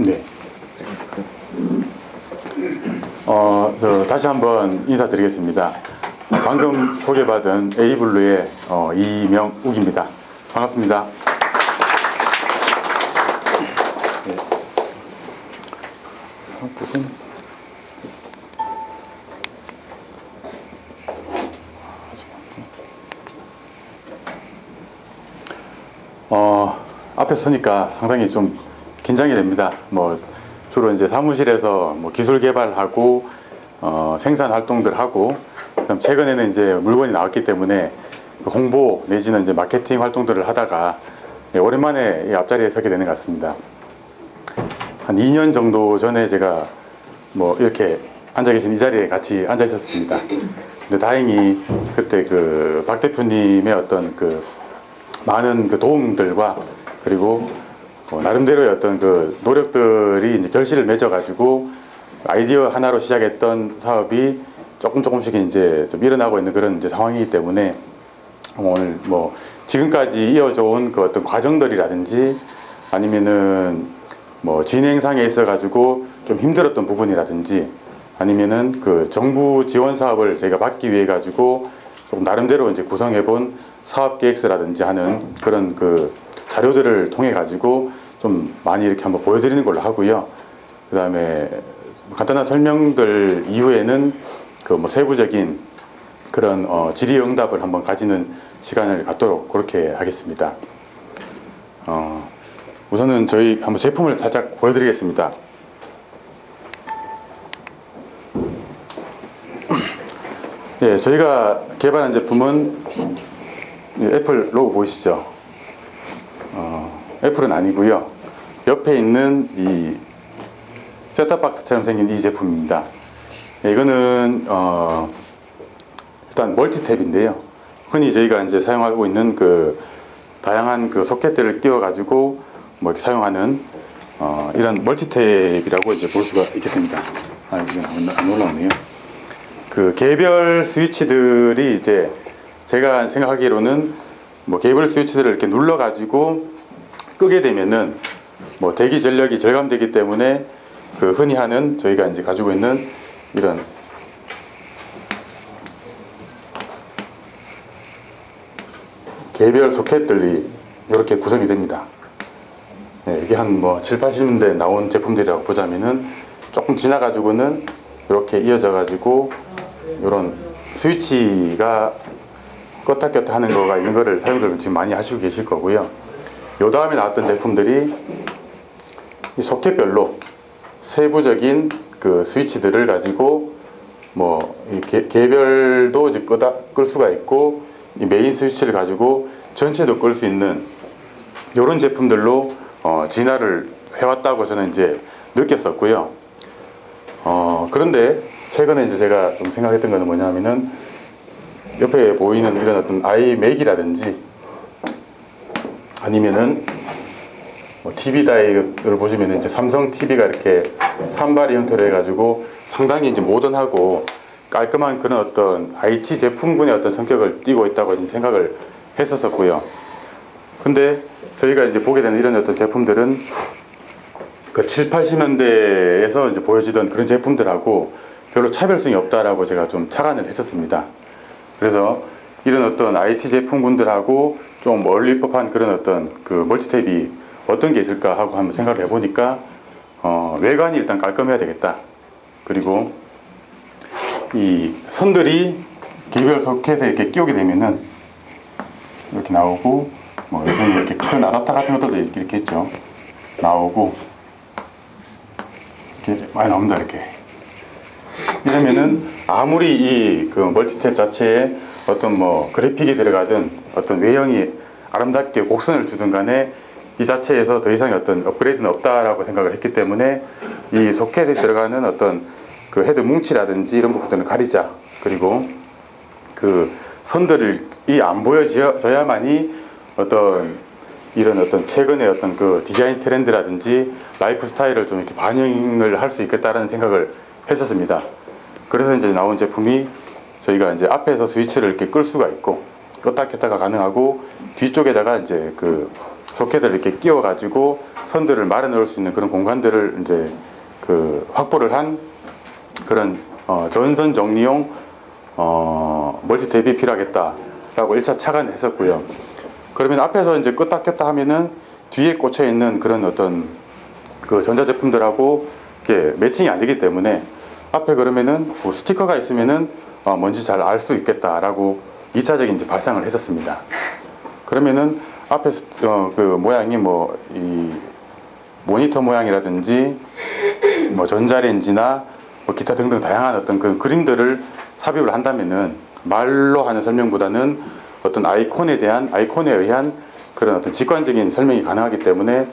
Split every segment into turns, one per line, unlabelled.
네. 다시 한번 인사드리겠습니다. 방금 소개받은 A블루의 이명욱입니다. 반갑습니다. 네. 앞에 서니까 상당히 좀 긴장이 됩니다. 주로 이제 사무실에서 기술 개발하고 생산 활동들 하고, 그다음 최근에는 이제 물건이 나왔기 때문에 홍보 내지는 이제 마케팅 활동들을 하다가 오랜만에 이 앞자리에 서게 되는 것 같습니다. 한 2년 정도 전에 제가 이렇게 앉아 계신 이 자리에 같이 앉아 있었습니다. 근데 다행히 그때 박 대표님의 어떤 많은 도움들과 그리고 나름대로의 어떤 노력들이 이제 결실을 맺어가지고 아이디어 하나로 시작했던 사업이 조금씩 이제 좀 일어나고 있는 그런 이제 상황이기 때문에 오늘 지금까지 이어져 온 어떤 과정들이라든지 아니면은 진행상에 있어가지고 좀 힘들었던 부분이라든지 아니면은 정부 지원 사업을 저희가 받기 위해 가지고 좀 나름대로 이제 구성해본 사업 계획서라든지 하는 그런 자료들을 통해 가지고 좀 많이 이렇게 한번 보여드리는 걸로 하고요. 그 다음에 간단한 설명들 이후에는 세부적인 그런 질의응답을 한번 가지는 시간을 갖도록 그렇게 하겠습니다. 우선은 저희 한번 제품을 살짝 보여드리겠습니다. 예, 저희가 개발한 제품은 애플 로고 보이시죠? 애플은 아니고요. 옆에 있는 이 셋탑박스처럼 생긴 이 제품입니다. 예, 이거는 일단 멀티탭인데요. 흔히 저희가 이제 사용하고 있는 다양한 소켓들을 끼워 가지고 이렇게 사용하는 이런 멀티탭이라고 이제 볼 수가 있겠습니다. 이건 안 올라오네요. 개별 스위치들이 이제 제가 생각하기로는 개별 스위치들을 이렇게 눌러 가지고 끄게 되면은 대기 전력이 절감되기 때문에 흔히 하는 저희가 이제 가지고 있는 이런 개별 소켓들이 이렇게 구성이 됩니다. 네, 이게 한 7, 80년대 나온 제품들이라고 보자면은 조금 지나가지고는 이렇게 이어져 가지고 이런 스위치가 껐다 꼈다 하는 거가 있는 거를 사용자들 지금 많이 하시고 계실 거고요. 요 다음에 나왔던 제품들이 이 소켓별로 세부적인 스위치들을 가지고 개별도 이제 끌 수가 있고 이 메인 스위치를 가지고 전체도 끌 수 있는 이런 제품들로 진화를 해왔다고 저는 이제 느꼈었고요. 그런데 최근에 이제 제가 좀 생각했던 거는 뭐냐면은 옆에 보이는 이런 어떤 아이맥이라든지 아니면은 TV 다이를 보시면 이제 삼성 TV가 이렇게 산발이 형태로 해가지고 상당히 이제 모던하고 깔끔한 그런 어떤 IT 제품군의 어떤 성격을 띠고 있다고 생각을 했었고요. 근데 저희가 이제 보게 되는 이런 어떤 제품들은 7, 80년대에서 이제 보여지던 그런 제품들하고 별로 차별성이 없다라고 제가 좀 착안을 했었습니다. 그래서 이런 어떤 IT 제품군들하고 좀 멀리 법한 그런 어떤 멀티탭이 어떤 게 있을까 하고 한번 생각을 해보니까 외관이 일단 깔끔해야 되겠다. 그리고 이 선들이 개별 소켓에 이렇게 끼우게 되면은 이렇게 나오고 요새 이렇게 큰 아답터 같은 것들도 이렇게 있죠. 나오고 이렇게 많이 나옵니다. 이렇게 이러면은 아무리 이 멀티탭 자체에 어떤 그래픽이 들어가든 어떤 외형이 아름답게 곡선을 주든 간에 이 자체에서 더 이상의 어떤 업그레이드는 없다라고 생각을 했기 때문에 이 소켓에 들어가는 어떤 헤드 뭉치라든지 이런 부분들은 가리자. 그리고 선들이 안 보여져야만이 이런 어떤 최근의 어떤 디자인 트렌드라든지 라이프 스타일을 좀 이렇게 반영을 할 수 있겠다라는 생각을 했었습니다. 그래서 이제 나온 제품이 저희가 이제 앞에서 스위치를 이렇게 끌 수가 있고 껐다 켰다가 가능하고 뒤쪽에다가 이제 소켓을 이렇게 끼워 가지고 선들을 말아 넣을 수 있는 그런 공간들을 이제 그 확보를 한 그런 전선 정리용 멀티탭이 필요하겠다라고 1차 착안을 했었고요. 그러면 앞에서 이제 껐다 켰다 하면은 뒤에 꽂혀 있는 그런 어떤 그 전자제품들하고 이렇게 매칭이 안 되기 때문에 앞에 그러면은 뭐 스티커가 있으면은 뭔지 잘 알 수 있겠다라고 2차적인 이제 발상을 했었습니다. 그러면은 앞에 그 모양이 뭐 이 모니터 모양이라든지 뭐 전자레인지나 뭐 기타 등등 다양한 어떤 그 그림들을 삽입을 한다면은 말로 하는 설명보다는 어떤 아이콘에 의한 그런 어떤 직관적인 설명이 가능하기 때문에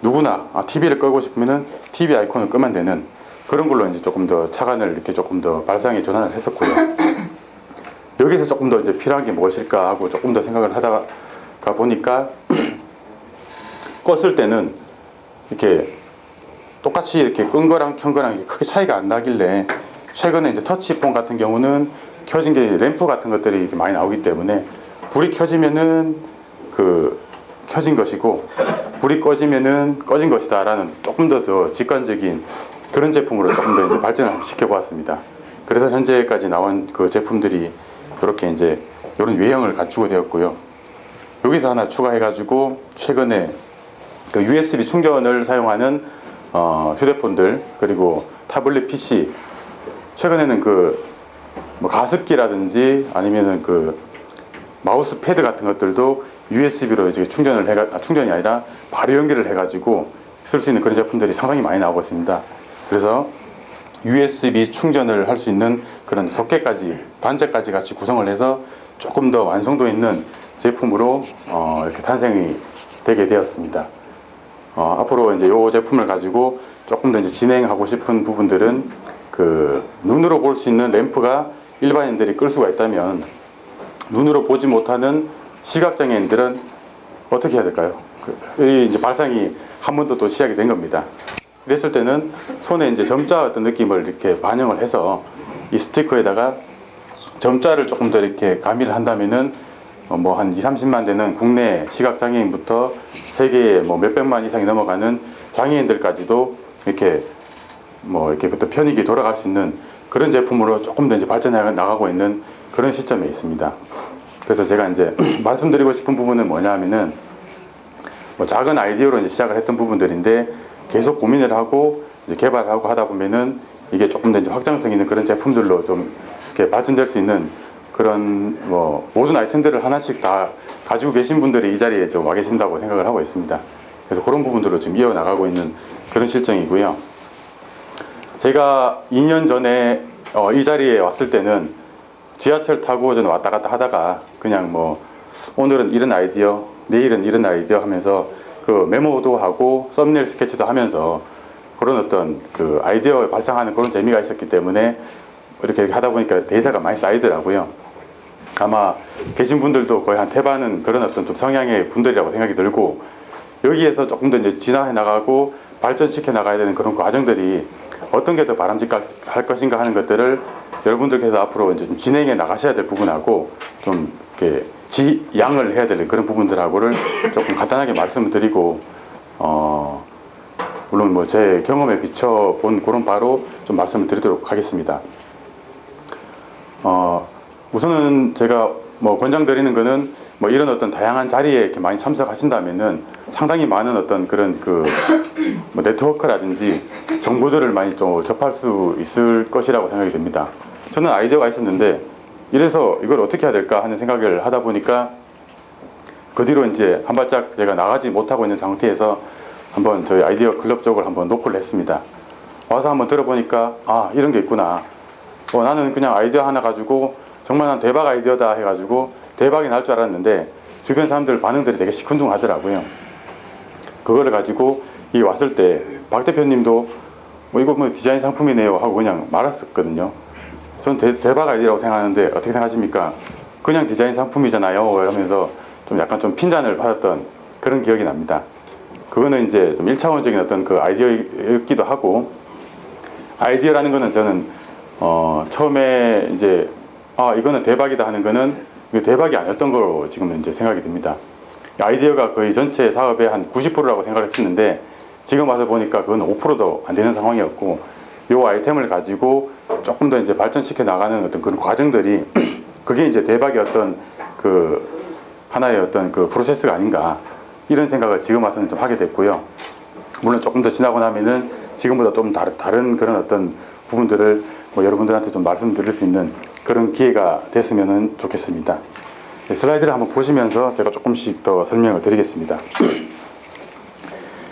누구나 TV를 끄고 싶으면은 TV 아이콘을 끄면 되는 그런 걸로 이제 조금 더 착안을 이렇게 조금 더 발상에 전환을 했었고요. 여기서 조금 더 이제 필요한 게 무엇일까 하고 조금 더 생각을 하다가 보니까 껐을 때는 이렇게 똑같이 이렇게 끈 거랑 켠 거랑 이렇게 크게 차이가 안 나길래 최근에 이제 터치폰 같은 경우는 켜진 게 램프 같은 것들이 이렇게 많이 나오기 때문에 불이 켜지면은 그 켜진 것이고 불이 꺼지면은 꺼진 것이다라는 조금 더 직관적인 그런 제품으로 조금 더 이제 발전을 시켜 보았습니다. 그래서 현재까지 나온 그 제품들이 이렇게 이제 이런 외형을 갖추게 되었고요. 여기서 하나 추가해 가지고 최근에 그 USB 충전을 사용하는 휴대폰들 그리고 타블릿 PC 최근에는 그 뭐 가습기라든지 아니면은 그 마우스 패드 같은 것들도 USB로 이제 충전이 아니라 바로 연결을 해가지고 쓸 수 있는 그런 제품들이 상당히 많이 나오고 있습니다. 그래서 USB 충전을 할 수 있는 그런 소켓까지 단자까지 같이 구성을 해서 조금 더 완성도 있는 제품으로 이렇게 탄생이 되게 되었습니다. 앞으로 이제 이 제품을 가지고 조금 더 이제 진행하고 싶은 부분들은 그 눈으로 볼 수 있는 램프가 일반인들이 끌 수가 있다면 눈으로 보지 못하는 시각장애인들은 어떻게 해야 될까요? 이 이제 발상이 한 번 더 시작이 된 겁니다. 그랬을 때는 손에 이제 점자 어떤 느낌을 이렇게 반영을 해서 이 스티커에다가 점자를 조금 더 이렇게 가미를 한다면은 뭐 한 2, 30만 되는 국내 시각장애인부터 세계에 뭐 몇백만 이상이 넘어가는 장애인들까지도 이렇게 뭐 이렇게 부터 편익이 돌아갈 수 있는 그런 제품으로 조금 더 이제 발전해 나가고 있는 그런 시점에 있습니다. 그래서 제가 이제 말씀드리고 싶은 부분은 뭐냐 하면은 뭐 작은 아이디어로 이제 시작을 했던 부분들인데 계속 고민을 하고 이제 개발하고 하다 보면은 이게 조금 더 이제 확장성 있는 그런 제품들로 좀 이렇게 발전될 수 있는 그런 뭐 모든 아이템들을 하나씩 다 가지고 계신 분들이 이 자리에 좀 와 계신다고 생각을 하고 있습니다. 그래서 그런 부분들로 지금 이어나가고 있는 그런 실정이고요. 제가 2년 전에 이 자리에 왔을 때는 지하철 타고 저는 왔다 갔다 하다가 그냥 뭐 오늘은 이런 아이디어, 내일은 이런 아이디어 하면서 그 메모도 하고 썸네일 스케치도 하면서 그런 어떤 그 아이디어 발상하는 그런 재미가 있었기 때문에 이렇게 하다 보니까 대사가 많이 쌓이더라고요. 아마 계신 분들도 거의 한 태반은 그런 어떤 좀 성향의 분들이라고 생각이 들고 여기에서 조금 더 이제 진화해 나가고 발전시켜 나가야 되는 그런 과정들이 어떤 게 더 바람직할 것인가 하는 것들을 여러분들께서 앞으로 이제 좀 진행해 나가셔야 될 부분하고 좀 이렇게 지양을 해야 되는 그런 부분들하고를 조금 간단하게 말씀을 드리고 물론 뭐 제 경험에 비춰본 그런 바로 좀 말씀을 드리도록 하겠습니다. 우선은 제가 뭐 권장드리는 거는 뭐 이런 어떤 다양한 자리에 이렇게 많이 참석하신다면은 상당히 많은 어떤 그런 그 뭐 네트워크라든지 정보들을 많이 좀 접할 수 있을 것이라고 생각이 됩니다. 저는 아이디어가 있었는데 이래서 이걸 어떻게 해야 될까 하는 생각을 하다 보니까 그 뒤로 이제 한 발짝 제가 나가지 못하고 있는 상태에서 한번 저희 아이디어 클럽 쪽을 한번 노크를 했습니다. 와서 한번 들어보니까 아 이런 게 있구나. 나는 그냥 아이디어 하나 가지고 정말 난 대박 아이디어다 해가지고 대박이 날 줄 알았는데 주변 사람들 반응들이 되게 시큰둥하더라고요. 그거를 가지고 이 왔을 때 박 대표님도 뭐 이거 뭐 디자인 상품이네요 하고 그냥 말았었거든요. 전 대박 아이디어라고 생각하는데 어떻게 생각하십니까? 그냥 디자인 상품이잖아요 이러면서 좀 약간 좀 핀잔을 받았던 그런 기억이 납니다. 그거는 이제 좀 1차원적인 어떤 그 아이디어였기도 하고 아이디어라는 거는 저는 처음에 이제 이거는 대박이다 하는 거는 이게 대박이 아니었던 거로 지금 이제 생각이 듭니다. 아이디어가 거의 전체 사업의 한 90%라고 생각을 했었는데 지금 와서 보니까 그건 5%도 안 되는 상황이었고, 요 아이템을 가지고 조금 더 이제 발전시켜 나가는 어떤 그런 과정들이 그게 이제 대박의 어떤 그 하나의 어떤 그 프로세스가 아닌가, 이런 생각을 지금 와서는 좀 하게 됐고요. 물론 조금 더 지나고 나면은 지금보다 좀 다른 그런 어떤 부분들을 뭐 여러분들한테 좀 말씀드릴 수 있는 그런 기회가 됐으면 좋겠습니다. 네, 슬라이드를 한번 보시면서 제가 조금씩 더 설명을 드리겠습니다.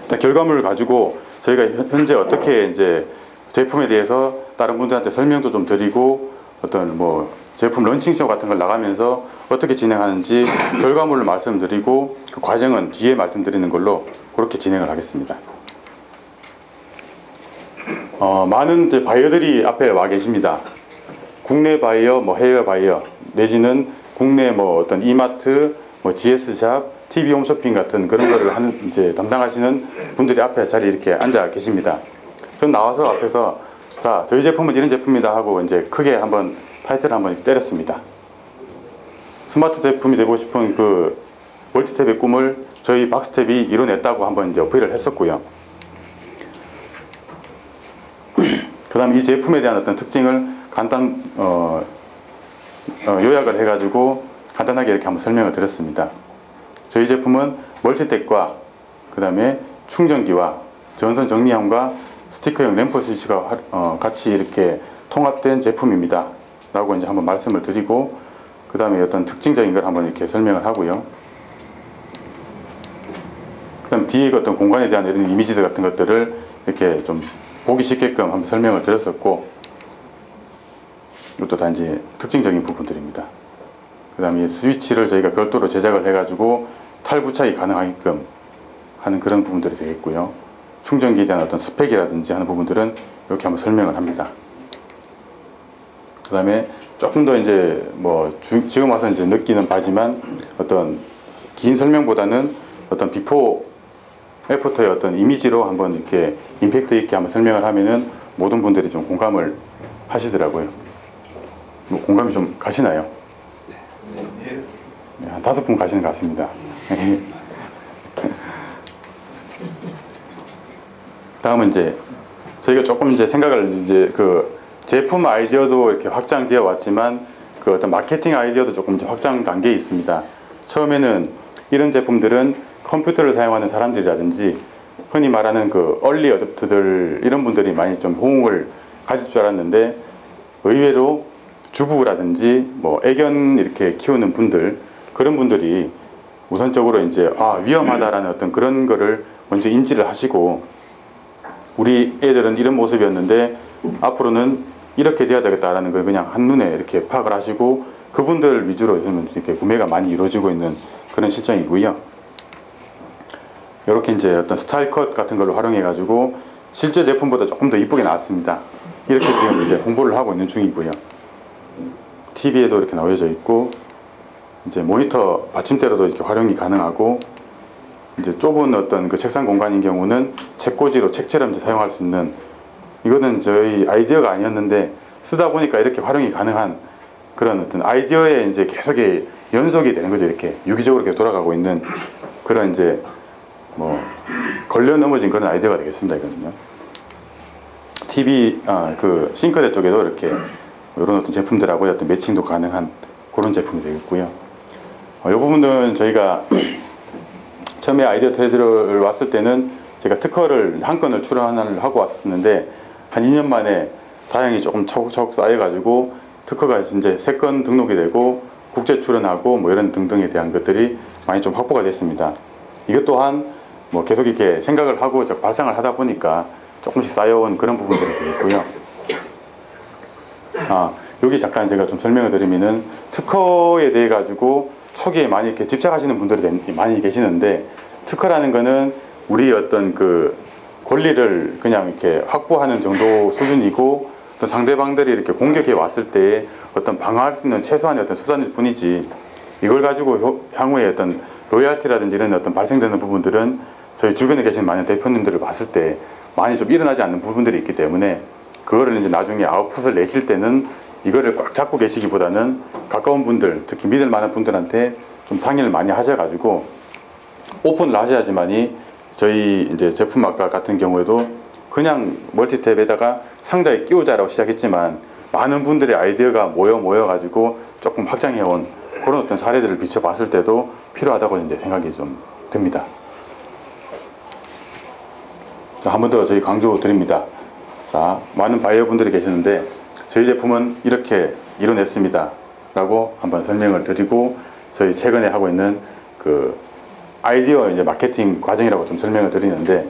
일단 결과물을 가지고 저희가 현재 어떻게 이제 제품에 대해서 다른 분들한테 설명도 좀 드리고, 어떤 뭐 제품 런칭쇼 같은 걸 나가면서 어떻게 진행하는지 결과물을 말씀드리고, 그 과정은 뒤에 말씀드리는 걸로 그렇게 진행을 하겠습니다. 많은 이제 바이어들이 앞에 와 계십니다. 국내 바이어, 뭐 해외 바이어, 내지는 국내 뭐 어떤 이마트, 뭐 GS샵, TV 홈쇼핑 같은 그런 거를 하는 이제 담당하시는 분들이 앞에 자리에 이렇게 앉아 계십니다. 전 나와서 앞에서 자, 저희 제품은 이런 제품이다 하고 이제 크게 한번 타이틀을 한번 때렸습니다. 스마트 제품이 되고 싶은 그 멀티탭의 꿈을 저희 박스탭이 이뤄냈다고 한번 이제 어필을 했었고요. 그 다음 이 제품에 대한 어떤 특징을 간단 요약을 해가지고 간단하게 이렇게 한번 설명을 드렸습니다. 저희 제품은 멀티탭과 그 다음에 충전기와 전선 정리함과 스티커형 램프 스위치가 같이 이렇게 통합된 제품입니다 라고 이제 한번 말씀을 드리고, 그 다음에 어떤 특징적인 걸 한번 이렇게 설명을 하고요. 그 다음 뒤에 어떤 공간에 대한 이런 이미지들 같은 것들을 이렇게 좀 보기 쉽게끔 한번 설명을 드렸었고, 이것도 다 이제 특징적인 부분들입니다. 그 다음에 스위치를 저희가 별도로 제작을 해가지고 탈부착이 가능하게끔 하는 그런 부분들이 되겠고요. 충전기에 대한 어떤 스펙이라든지 하는 부분들은 이렇게 한번 설명을 합니다. 그 다음에 조금 더 이제 뭐 지금 와서 이제 느끼는 바지만 어떤 긴 설명보다는 어떤 비포 애프터의 어떤 이미지로 한번 이렇게 임팩트 있게 한번 설명을 하면은 모든 분들이 좀 공감을 하시더라고요. 뭐 공감이 좀 가시나요? 네, 한 5분 가시는 것 같습니다. 다음은 이제 저희가 조금 이제 생각을 이제 그 제품 아이디어도 이렇게 확장되어 왔지만 그 어떤 마케팅 아이디어도 조금 이제 확장 단계에 있습니다. 처음에는 이런 제품들은 컴퓨터를 사용하는 사람들이라든지 흔히 말하는 그 얼리 어댑터들, 이런 분들이 많이 좀 호응을 가질 줄 알았는데, 의외로 주부라든지 뭐 애견 이렇게 키우는 분들, 그런 분들이 우선적으로 이제 위험하다라는 어떤 그런 거를 먼저 인지를 하시고, 우리 애들은 이런 모습이었는데 앞으로는 이렇게 돼야 되겠다라는 걸 그냥 한눈에 이렇게 파악을 하시고, 그분들 위주로 요즘은 이렇게 구매가 많이 이루어지고 있는 그런 실정이고요. 이렇게 이제 어떤 스타일 컷 같은 걸로 활용해 가지고 실제 제품보다 조금 더 이쁘게 나왔습니다. 이렇게 지금 이제 홍보를 하고 있는 중이고요. TV에도 이렇게 나와져 있고, 이제 모니터 받침대로도 이렇게 활용이 가능하고, 이제 좁은 어떤 그 책상 공간인 경우는 책꽂이로 책처럼 이제 사용할 수 있는, 이거는 저희 아이디어가 아니었는데 쓰다 보니까 이렇게 활용이 가능한 그런 어떤 아이디어에 이제 계속 연속이 되는 거죠. 이렇게 유기적으로 이렇게 돌아가고 있는 그런 이제 뭐 걸려 넘어진 그런 아이디어가 되겠습니다. 이거는요. TV 그 싱크대 쪽에도 이렇게 이런 어떤 제품들하고 어떤 매칭도 가능한 그런 제품이 되겠고요. 이 부분은 저희가 처음에 아이디어 테드를 왔을 때는 제가 특허를 한 건을 출원을 하고 왔었는데, 한 2년 만에 사양이 조금 차곡차곡 쌓여가지고 특허가 이제 3건 등록이 되고 국제 출원하고 뭐 이런 등등에 대한 것들이 많이 좀 확보가 됐습니다. 이것 또한 뭐 계속 이렇게 생각을 하고 발상을 하다 보니까 조금씩 쌓여온 그런 부분들이 되겠고요. 여기 잠깐 제가 좀 설명을 드리면은, 특허에 대해 가지고 초기에 많이 이렇게 집착하시는 분들이 많이 계시는데, 특허라는 거는 우리 어떤 그 권리를 그냥 이렇게 확보하는 정도 수준이고, 어떤 상대방들이 이렇게 공격해 왔을 때 어떤 방어할 수 있는 최소한의 어떤 수단일 뿐이지, 이걸 가지고 향후에 어떤 로열티라든지 이런 어떤 발생되는 부분들은 저희 주변에 계신 많은 대표님들을 봤을 때 많이 좀 일어나지 않는 부분들이 있기 때문에, 그거를 이제 나중에 아웃풋을 내실 때는 이거를 꽉 잡고 계시기보다는 가까운 분들, 특히 믿을 만한 분들한테 좀 상의를 많이 하셔가지고 오픈을 하셔야지만이 저희 이제 제품 아까 같은 경우에도 그냥 멀티탭에다가 상자에 끼우자라고 시작했지만 많은 분들의 아이디어가 모여 가지고 조금 확장해 온 그런 어떤 사례들을 비춰봤을 때도 필요하다고 이제 생각이 좀 듭니다. 자, 한 번 더 저희 강조 드립니다. 자, 많은 바이어 분들이 계시는데 저희 제품은 이렇게 이뤄냈습니다 라고 한번 설명을 드리고, 저희 최근에 하고 있는 그 아이디어 이제 마케팅 과정이라고 좀 설명을 드리는데,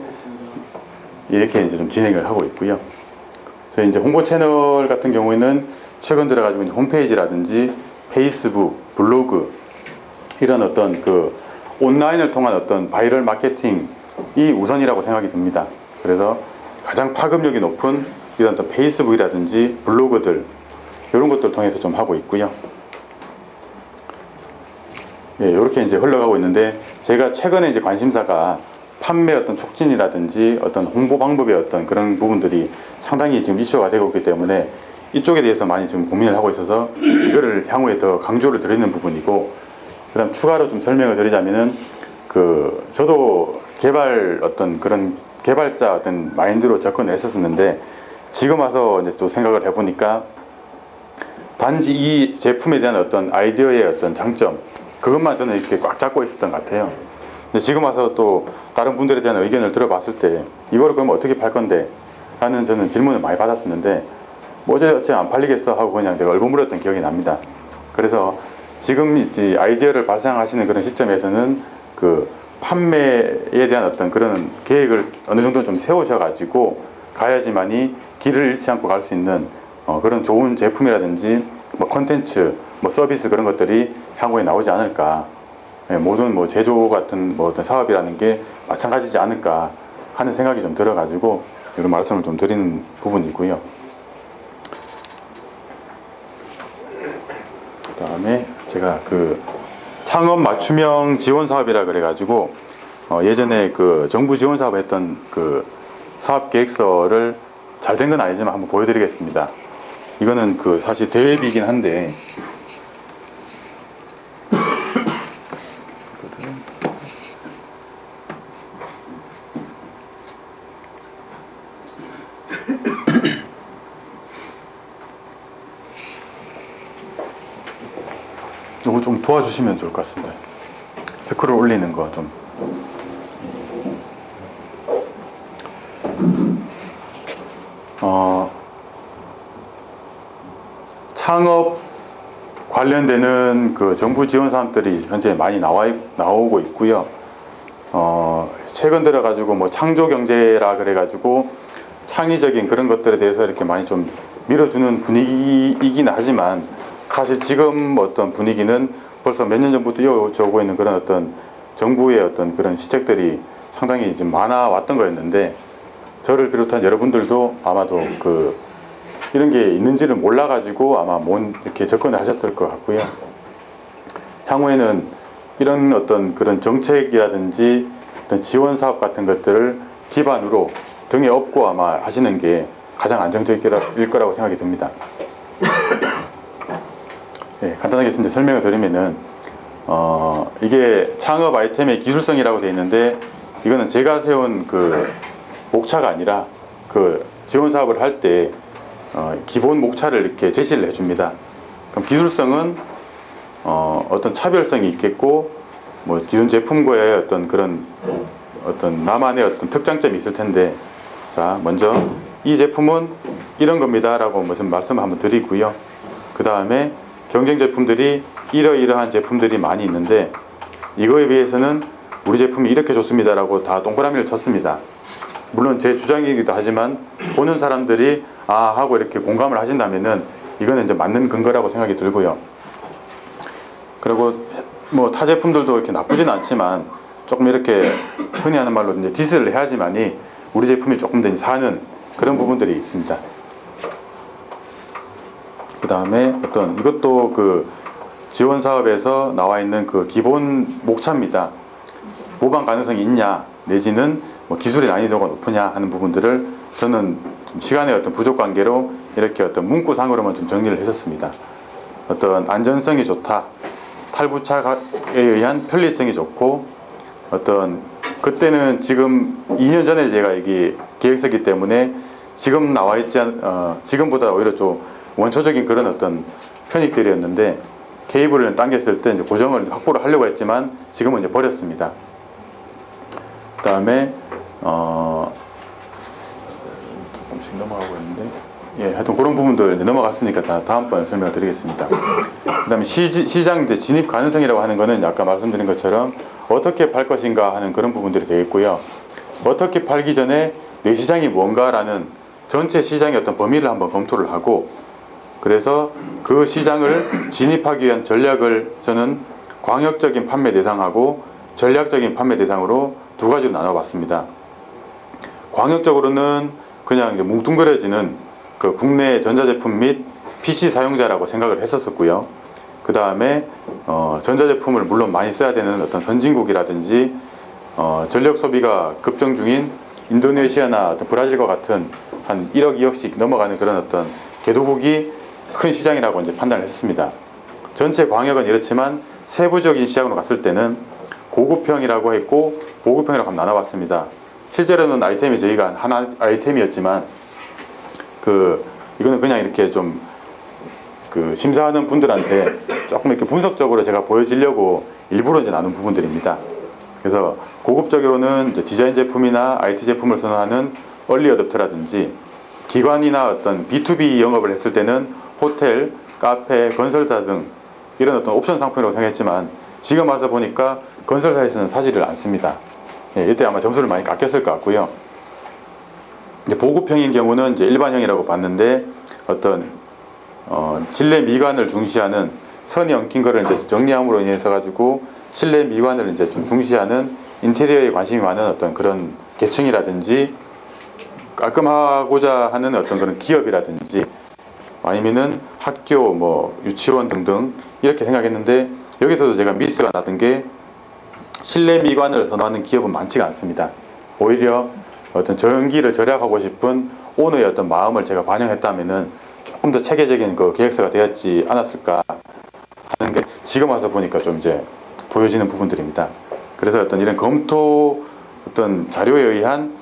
이렇게 이제 좀 진행을 하고 있고요. 저희 이제 홍보 채널 같은 경우에는 최근 들어가지고 이제 홈페이지라든지 페이스북, 블로그, 이런 어떤 그 온라인을 통한 어떤 바이럴 마케팅이 우선이라고 생각이 듭니다. 그래서 가장 파급력이 높은 이런 어떤 페이스북이라든지 블로그들, 이런 것들 통해서 좀 하고 있고요. 예, 이렇게 이제 흘러가고 있는데, 제가 최근에 이제 관심사가 판매 어떤 촉진이라든지 어떤 홍보 방법의 어떤 그런 부분들이 상당히 지금 이슈가 되고 있기 때문에 이쪽에 대해서 많이 지금 고민을 하고 있어서 이거를 향후에 더 강조를 드리는 부분이고, 그 다음 추가로 좀 설명을 드리자면은, 그 저도 개발 어떤 그런 개발자 어떤 마인드로 접근을 했었는데, 지금 와서 이제 또 생각을 해보니까 단지 이 제품에 대한 어떤 아이디어의 어떤 장점, 그것만 저는 이렇게 꽉 잡고 있었던 것 같아요. 근데 지금 와서 또 다른 분들에 대한 의견을 들어봤을 때 이거를 그럼 어떻게 팔 건데 하는 저는 질문을 많이 받았었는데, 뭐 어째 안 팔리겠어 하고 그냥 제가 얼버무렸던 기억이 납니다. 그래서 지금 이제 아이디어를 발상하시는 그런 시점에서는 그 판매에 대한 어떤 그런 계획을 어느 정도 좀 세우셔가지고 가야지만이 길을 잃지 않고 갈 수 있는 그런 좋은 제품이라든지 뭐 컨텐츠, 뭐 서비스, 그런 것들이 향후에 나오지 않을까. 예, 모든 뭐 제조 같은 뭐 어떤 사업이라는 게 마찬가지지 않을까 하는 생각이 좀 들어가지고 이런 말씀을 좀 드리는 부분이고요. 그 다음에 제가 그 창업 맞춤형 지원 사업이라 그래가지고 예전에 그 정부 지원 사업 했던 그 사업 계획서를 잘 된 건 아니지만 한번 보여드리겠습니다. 이거는 그 사실 대회비이긴 한데, 이거 좀 도와주시면 좋을 것 같습니다. 스크롤 올리는 거 좀. 창업 관련되는 그 정부 지원 사업들이 현재 많이 나오고 있고요. 최근 들어 가지고 뭐 창조 경제라 그래 가지고 창의적인 그런 것들에 대해서 이렇게 많이 좀 밀어주는 분위기이긴 하지만, 사실 지금 어떤 분위기는 벌써 몇 년 전부터 이어져 오고 있는 그런 어떤 정부의 어떤 그런 시책들이 상당히 좀 많아 왔던 거였는데, 저를 비롯한 여러분들도 아마도 그 이런 게 있는지를 몰라 가지고 아마 못 이렇게 접근을 하셨을 것 같고요. 향후에는 이런 어떤 그런 정책이라든지 어떤 지원 사업 같은 것들을 기반으로 등에 업고 아마 하시는 게 가장 안정적일 거라고 생각이 듭니다. 네, 간단하게 설명을 드리면은 이게 창업 아이템의 기술성이라고 되어 있는데, 이거는 제가 세운 그 목차가 아니라 그 지원 사업을 할 때 기본 목차를 이렇게 제시를 해줍니다. 그럼 기술성은 어떤 차별성이 있겠고, 뭐 기존 제품과의 어떤 그런 어떤 나만의 어떤 특장점이 있을 텐데, 자, 먼저 이 제품은 이런 겁니다 라고 무슨 말씀을 한번 드리고요. 그 다음에 경쟁 제품들이 이러이러한 제품들이 많이 있는데 이거에 비해서는 우리 제품이 이렇게 좋습니다 라고 다 동그라미를 쳤습니다. 물론 제 주장이기도 하지만 보는 사람들이 아 하고 이렇게 공감을 하신다면은 이거는 이제 맞는 근거라고 생각이 들고요. 그리고 뭐 타 제품들도 이렇게 나쁘지는 않지만 조금 이렇게 흔히 하는 말로 이제 디스를 해야지만이 우리 제품이 조금 더 사는 그런 부분들이 있습니다. 그 다음에 어떤 이것도 그 지원 사업에서 나와 있는 그 기본 목차입니다. 모방 가능성이 있냐, 내지는 뭐 기술의 난이도가 높으냐 하는 부분들을 저는 좀 시간의 어떤 부족 관계로 이렇게 어떤 문구상으로만 좀 정리를 했었습니다. 어떤 안전성이 좋다, 탈부착에 의한 편리성이 좋고, 어떤 그때는 지금 2년 전에 제가 이게 계획서기 때문에 지금 나와 있지 지금보다 오히려 좀 원초적인 그런 어떤 편익들이었는데 케이블을 당겼을 때 이제 고정을 확보를 하려고 했지만 지금은 이제 버렸습니다. 그 다음에 조금씩 넘어가고 있는데, 예, 하여튼 그런 부분들 이제 넘어갔으니까 다 다음번에 설명을 드리겠습니다. 그 다음에 시장 이제 진입 가능성이라고 하는 거는 아까 말씀드린 것처럼 어떻게 팔 것인가 하는 그런 부분들이 되겠고요. 어떻게 팔기 전에 내 시장이 뭔가라는 전체 시장의 어떤 범위를 한번 검토를 하고, 그래서 그 시장을 진입하기 위한 전략을 저는 광역적인 판매 대상하고 전략적인 판매 대상으로 두 가지로 나눠봤습니다. 광역적으로는 그냥 이제 뭉뚱그려지는 그 국내 전자제품 및 PC 사용자라고 생각을 했었고요. 그 다음에 전자제품을 물론 많이 써야 되는 어떤 선진국이라든지 전력 소비가 급증 중인 인도네시아나 브라질과 같은 한 1억, 2억씩 넘어가는 그런 어떤 개도국이 큰 시장이라고 이제 판단을 했습니다. 전체 광역은 이렇지만 세부적인 시장으로 갔을 때는 고급형이라고 했고 보급형이라고 한번 나눠봤습니다. 실제로는 아이템이 저희가 하나 아이템이었지만 이거는 그냥 이렇게 좀 심사하는 분들한테 조금 이렇게 분석적으로 제가 보여지려고 일부러 이제 나눈 부분들입니다. 그래서 고급적으로는 이제 디자인 제품이나 IT 제품을 선호하는 얼리 어댑터라든지 기관이나 어떤 B2B 영업을 했을 때는 호텔, 카페, 건설사 등 이런 어떤 옵션 상품이라고 생각했지만 지금 와서 보니까 건설사에서는 사지를 않습니다. 예, 이때 아마 점수를 많이 깎였을 것 같고요. 이제 보급형인 경우는 이제 일반형이라고 봤는데 어떤 실내 미관을 중시하는 선이 엉킨 거를 이제 정리함으로 인해서 가지고 실내 미관을 이제 좀 중시하는 인테리어에 관심이 많은 어떤 그런 계층이라든지 깔끔하고자 하는 어떤 그런 기업이라든지 아니면은 학교, 뭐 유치원 등등 이렇게 생각했는데 여기서도 제가 미스가 났던 게 실내 미관을 선호하는 기업은 많지가 않습니다. 오히려 어떤 전기를 절약하고 싶은 오너의 어떤 마음을 제가 반영했다면은 조금 더 체계적인 그 계획서가 되었지 않았을까 하는 게 지금 와서 보니까 좀 이제 보여지는 부분들입니다. 그래서 어떤 이런 검토 어떤 자료에 의한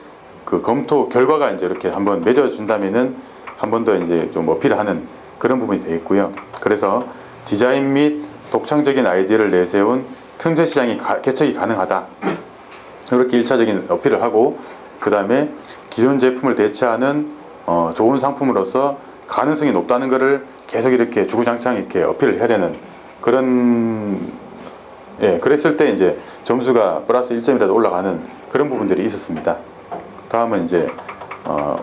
그 검토 결과가 이제 이렇게 한번 맺어준다면은 한 번 더 이제 좀 어필을 하는 그런 부분이 되겠고요. 그래서 디자인 및 독창적인 아이디어를 내세운 틈새 시장이 개척이 가능하다. 이렇게 1차적인 어필을 하고, 그 다음에 기존 제품을 대체하는 좋은 상품으로서 가능성이 높다는 것을 계속 이렇게 주구장창 이렇게 어필을 해야 되는 그런, 예, 그랬을 때 이제 점수가 플러스 1점이라도 올라가는 그런 부분들이 있었습니다. 다음은 이제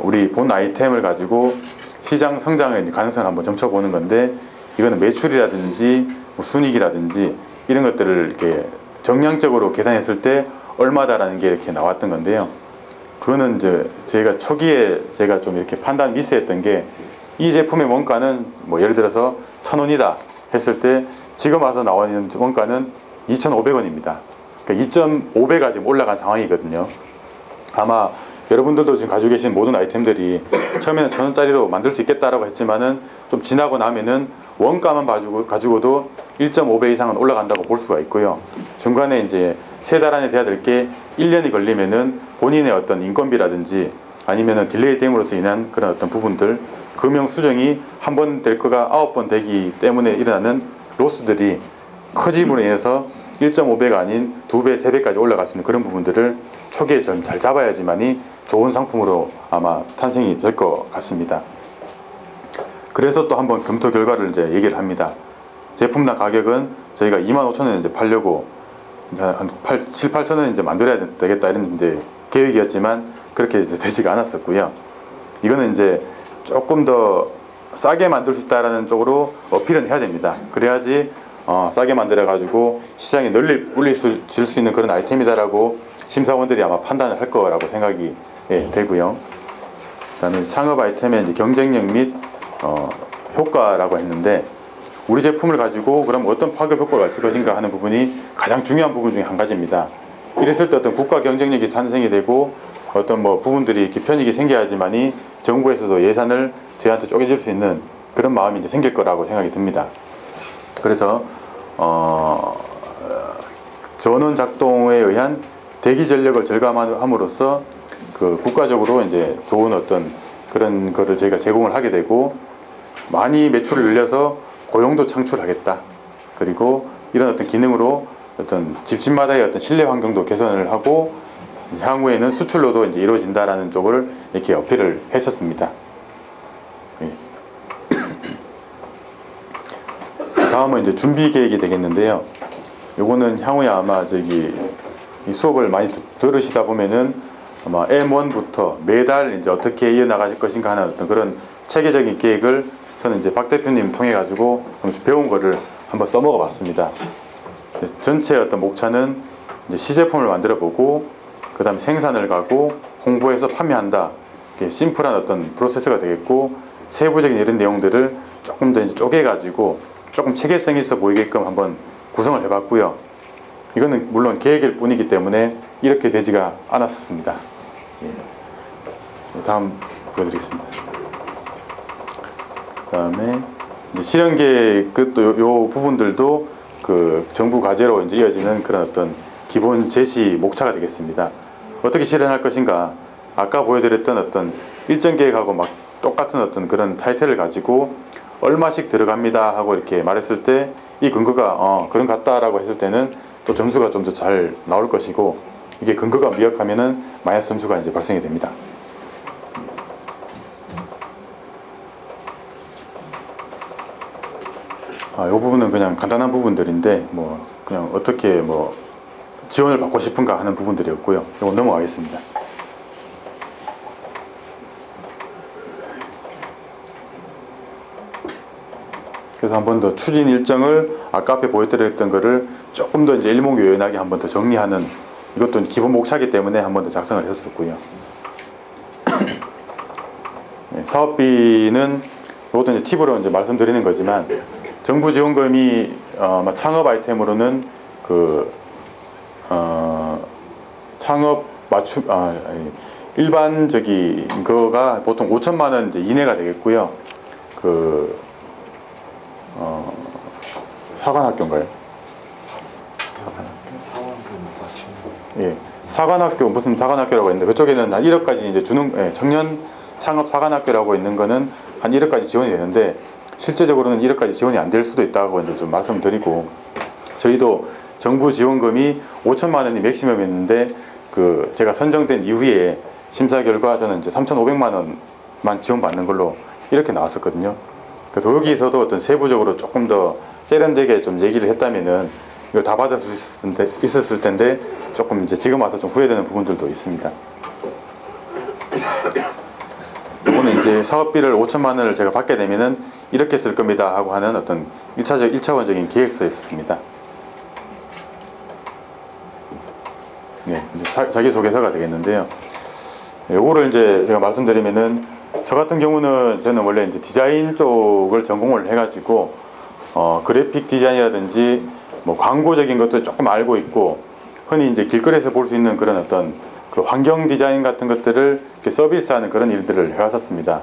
우리 본 아이템을 가지고 시장 성장의 가능성을 한번 점쳐보는 건데, 이거는 매출이라든지 뭐 순이익이라든지 이런 것들을 이렇게 정량적으로 계산했을 때 얼마다라는 게 이렇게 나왔던 건데요. 그거는 이제 저희가 초기에 제가 좀 이렇게 판단 미스했던 게, 이 제품의 원가는 뭐 예를 들어서 1,000원이다 했을 때 지금 와서 나와 있는 원가는 2,500원입니다. 그러니까 2.5배가 지금 올라간 상황이거든요. 아마 여러분들도 지금 가지고 계신 모든 아이템들이 처음에는 1,000원짜리로 만들 수 있겠다라고 했지만은 좀 지나고 나면은 원가만 가지고도 1.5배 이상은 올라간다고 볼 수가 있고요. 중간에 이제 3달 안에 돼야 될 게 1년이 걸리면은 본인의 어떤 인건비라든지 아니면은 딜레이 됨으로써 인한 그런 어떤 부분들, 금융 수정이 한 번 될 거가 9번 되기 때문에 일어나는 로스들이 커짐으로 인해서 1.5배가 아닌 2배, 3배까지 올라갈 수 있는 그런 부분들을 초기에 좀 잘 잡아야지만이 좋은 상품으로 아마 탄생이 될 것 같습니다. 그래서 또 한번 검토 결과를 이제 얘기를 합니다. 제품당 가격은 저희가 25,000원에 이제 팔려고 한 7, 8,000원 이제 만들어야 되겠다 이런 이제 계획이었지만 그렇게 이제 되지가 않았었고요. 이거는 이제 조금 더 싸게 만들 수 있다라는 쪽으로 어필은 해야 됩니다. 그래야지 싸게 만들어 가지고 시장에 널리 울릴 수 있는 그런 아이템이다라고 심사원들이 아마 판단을 할 거라고 생각이 되고요. 그다음에 창업 아이템의 이제 경쟁력 및 효과라고 했는데, 우리 제품을 가지고 그럼 어떤 파급 효과가 있을 것인가 하는 부분이 가장 중요한 부분 중에 한 가지입니다. 이랬을 때 어떤 국가 경쟁력이 탄생이 되고 어떤 뭐 부분들이 이렇게 편익이 생겨야지만이 정부에서도 예산을 저희한테 쪼개줄 수 있는 그런 마음이 이제 생길 거라고 생각이 듭니다. 그래서 전원 작동에 의한 대기 전력을 절감함으로써 그 국가적으로 이제 좋은 어떤 그런 거를 저희가 제공을 하게 되고, 많이 매출을 늘려서 고용도 창출하겠다. 그리고 이런 어떤 기능으로 어떤 집집마다의 어떤 실내 환경도 개선을 하고 향후에는 수출로도 이제 이루어진다라는 쪽을 이렇게 어필을 했었습니다. 예. 다음은 이제 준비 계획이 되겠는데요. 요거는 향후에 아마 이 수업을 많이 들으시다 보면은 아마 M1부터 매달 이제 어떻게 이어나가실 것인가 하는 어떤 그런 체계적인 계획을 저는 이제 박 대표님 통해 가지고 배운 거를 한번 써먹어 봤습니다. 전체 어떤 목차는 이제 시제품을 만들어 보고, 그 다음에 생산을 가고 홍보해서 판매한다. 심플한 어떤 프로세스가 되겠고, 세부적인 이런 내용들을 조금 더 이제 쪼개 가지고 조금 체계성 있어 보이게끔 한번 구성을 해 봤고요. 이거는 물론 계획일 뿐이기 때문에 이렇게 되지가 않았습니다. 예. 다음 보여드리겠습니다. 그 다음에 실현 계획 요 부분들도 그 정부 과제로 이제 이어지는 그런 어떤 기본 제시 목차가 되겠습니다. 어떻게 실현할 것인가, 아까 보여드렸던 어떤 일정 계획하고 막 똑같은 어떤 그런 타이틀을 가지고 얼마씩 들어갑니다 하고 이렇게 말했을 때 이 근거가 그런 것 같다라고 했을 때는 또 점수가 좀 더 잘 나올 것이고, 이게 근거가 미약하면은 마이너스 점수가 이제 발생이 됩니다. 이 부분은 그냥 간단한 부분들인데 뭐 그냥 어떻게 뭐 지원을 받고 싶은가 하는 부분들이었고요. 이거 넘어가겠습니다. 그래서 한 번 더 추진 일정을 아까 앞에 보여드렸던 거를 조금 더 이제 일목요연하게 한 번 더 정리하는, 이것도 기본 목차이기 때문에 한 번 더 작성을 했었고요. 네, 사업비는 이것도 이제 팁으로 이제 말씀드리는 거지만, 정부 지원금이 창업 아이템으로는 그 창업 맞춤 일반적인 거가 보통 5천만 원 이제 이내가 되겠고요. 그 사관학교인가요? 예, 사관학교, 무슨 사관학교라고 했는데 그쪽에는 한 1억까지 이제 주는, 청년 창업 사관학교라고 있는 거는 한 1억까지 지원이 되는데, 실제적으로는 1억까지 지원이 안 될 수도 있다고 이제 좀 말씀드리고, 저희도 정부 지원금이 5천만 원이 맥시멈이었는데 그 제가 선정된 이후에 심사 결과 저는 이제 3,500만 원만 지원받는 걸로 이렇게 나왔었거든요. 그래서 여기서도 어떤 세부적으로 조금 더 세련되게 좀 얘기를 했다면은 이걸 다 받을 수 있었을 텐데 조금 이제 지금 와서 좀 후회되는 부분들도 있습니다. 이거는 이제 사업비를 5천만 원을 제가 받게 되면은 이렇게 쓸 겁니다 하고 하는 어떤 1차원적인 계획서였습니다. 네, 이제 자기소개서가 되겠는데요. 요거를 이제 제가 말씀드리면은, 저 같은 경우는 저는 원래 이제 디자인 쪽을 전공을 해가지고 그래픽 디자인이라든지 뭐 광고적인 것도 조금 알고 있고, 흔히 이제 길거리에서 볼 수 있는 그런 어떤 그 환경 디자인 같은 것들을 이렇게 서비스하는 그런 일들을 해왔었습니다.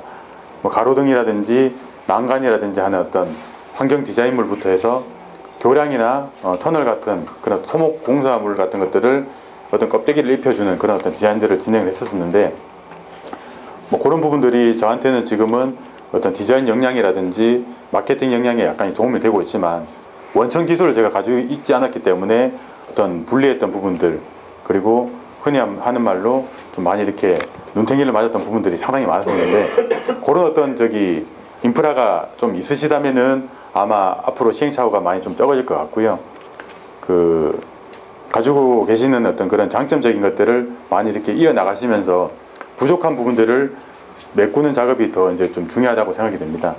뭐 가로등이라든지 난간이라든지 하는 어떤 환경 디자인물부터 해서 교량이나 터널 같은 그런 토목 공사물 같은 것들을 어떤 껍데기를 입혀주는 그런 어떤 디자인들을 진행을 했었는데, 뭐 그런 부분들이 저한테는 지금은 어떤 디자인 역량이라든지 마케팅 역량에 약간 도움이 되고 있지만, 원천 기술을 제가 가지고 있지 않았기 때문에 어떤 불리했던 부분들, 그리고 흔히 하는 말로 좀 많이 이렇게 눈탱이를 맞았던 부분들이 상당히 많았었는데, 그런 어떤 인프라가 좀 있으시다면은 아마 앞으로 시행착오가 많이 좀 적어질 것 같고요. 가지고 계시는 어떤 그런 장점적인 것들을 많이 이렇게 이어나가시면서 부족한 부분들을 메꾸는 작업이 더 이제 좀 중요하다고 생각이 됩니다.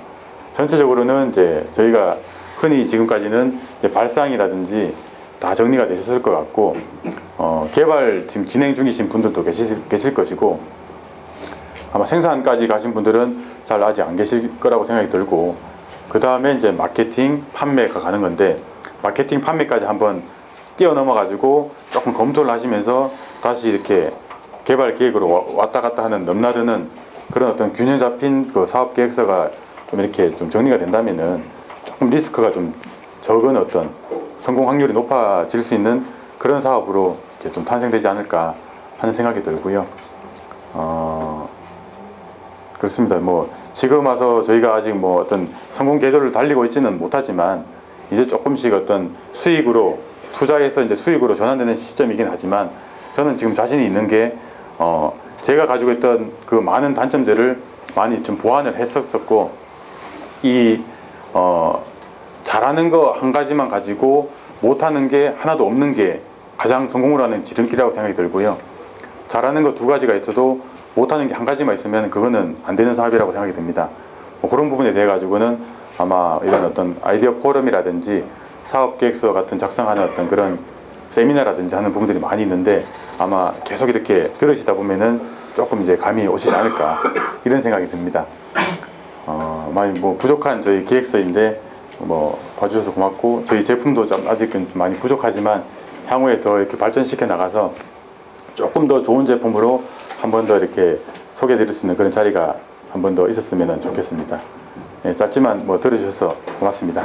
전체적으로는 이제 저희가 흔히 지금까지는 이제 발상이라든지 다 정리가 되셨을 것 같고, 개발 지금 진행 중이신 분들도 계실 것이고, 아마 생산까지 가신 분들은 잘 아직 안 계실 거라고 생각이 들고, 그 다음에 이제 마케팅, 판매가 가는 건데, 마케팅, 판매까지 한번 뛰어넘어 가지고 조금 검토를 하시면서 다시 이렇게 개발 계획으로 왔다 갔다 하는 넘나드는 그런 어떤 균형 잡힌 그 사업 계획서가 좀 이렇게 좀 정리가 된다면은 조금 리스크가 좀 적은 어떤 성공 확률이 높아질 수 있는 그런 사업으로 이렇게 좀 탄생되지 않을까 하는 생각이 들고요. 그렇습니다. 뭐 지금 와서 저희가 아직 뭐 어떤 성공 궤도를 달리고 있지는 못하지만 이제 조금씩 어떤 수익으로 투자해서 이제 수익으로 전환되는 시점이긴 하지만 저는 지금 자신이 있는 게 제가 가지고 있던 그 많은 단점들을 많이 좀 보완을 했었고 잘하는 거 한 가지만 가지고 못하는 게 하나도 없는 게 가장 성공을 하는 지름길이라고 생각이 들고요. 잘하는 거 두 가지가 있어도 못하는 게 한 가지만 있으면 그거는 안 되는 사업이라고 생각이 듭니다. 뭐 그런 부분에 대해 가지고는 아마 이런 어떤 아이디어 포럼이라든지 사업계획서 같은 작성하는 어떤 그런 세미나라든지 하는 부분들이 많이 있는데 아마 계속 이렇게 들으시다 보면은 조금 이제 감이 오시지 않을까 이런 생각이 듭니다. 많이 뭐 부족한 저희 기획서인데 뭐 봐주셔서 고맙고 저희 제품도 좀 아직은 좀 많이 부족하지만 향후에 더 이렇게 발전시켜 나가서 조금 더 좋은 제품으로 한 번 더 이렇게 소개해 드릴 수 있는 그런 자리가 한 번 더 있었으면 좋겠습니다. 네, 짧지만 뭐 들어주셔서 고맙습니다.